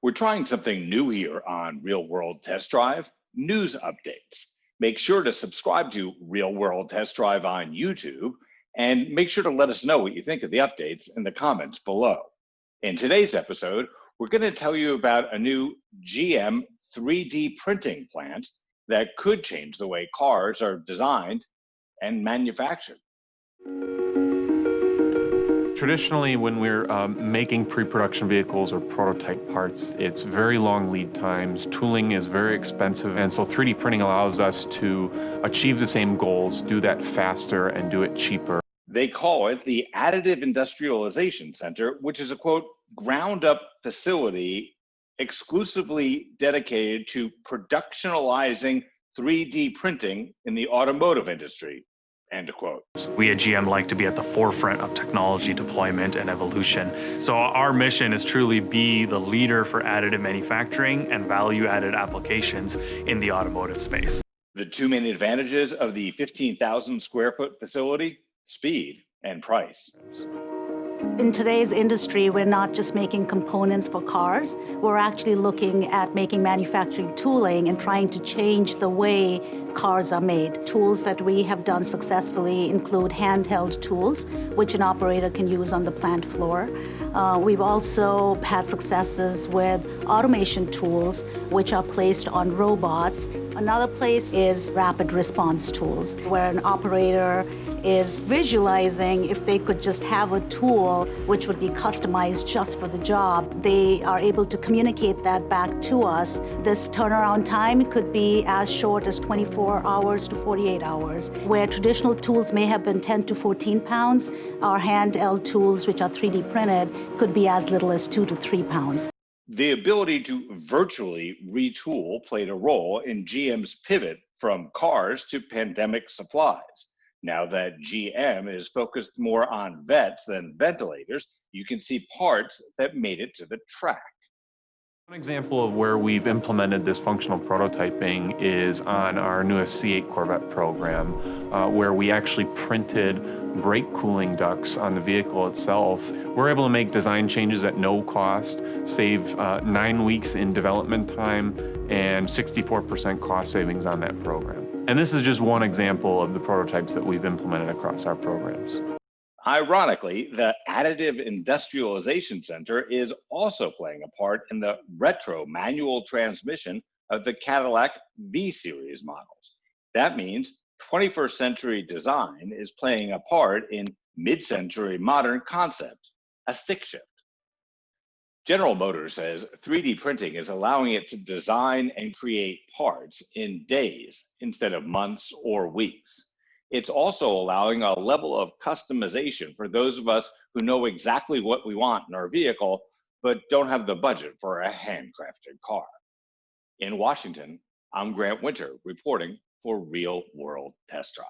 We're trying something new here on Real World Test Drive, news updates. Make sure to subscribe to Real World Test Drive on YouTube, and make sure to let us know what you think of the updates in the comments below. In today's episode, we're going to tell you about a new GM 3D printing plant that could change the way cars are designed and manufactured. Traditionally, when we're making pre-production vehicles or prototype parts, it's very long lead times, tooling is very expensive, and so 3D printing allows us to achieve the same goals, do that faster, and do it cheaper. They call it the Additive Industrialization Center, which is a, quote, ground-up facility exclusively dedicated to productionalizing 3D printing in the automotive industry. End of quote. We at GM like to be at the forefront of technology deployment and evolution. So our mission is truly be the leader for additive manufacturing and value-added applications in the automotive space. The two main advantages of the 15,000 square foot facility: speed and price. In today's industry, we're not just making components for cars. We're actually looking at making manufacturing tooling and trying to change the way cars are made. Tools that we have done successfully include handheld tools, which an operator can use on the plant floor. We've also had successes with automation tools, which are placed on robots. Another place is rapid response tools, where an operator is visualizing if they could just have a tool which would be customized just for the job. They are able to communicate that back to us. This turnaround time could be as short as 24 hours to 48 hours. Where traditional tools may have been 10 to 14 pounds, our handheld tools, which are 3D printed, could be as little as 2 to 3 pounds. The ability to virtually retool played a role in GM's pivot from cars to pandemic supplies. Now that GM is focused more on vets than ventilators, you can see parts that made it to the track. One example of where we've implemented this functional prototyping is on our newest C8 Corvette program, where we actually printed brake cooling ducts on the vehicle itself. We're able to make design changes at no cost, save 9 weeks in development time, and 64% cost savings on that program. And this is just one example of the prototypes that we've implemented across our programs. Ironically, the Additive Industrialization Center is also playing a part in the retro manual transmission of the Cadillac V-Series models. That means 21st century design is playing a part in mid-century modern concept, a stick shift. General Motors says 3D printing is allowing it to design and create parts in days instead of months or weeks. It's also allowing a level of customization for those of us who know exactly what we want in our vehicle, but don't have the budget for a handcrafted car. In Washington, I'm Grant Winter reporting for Real World Test Drive.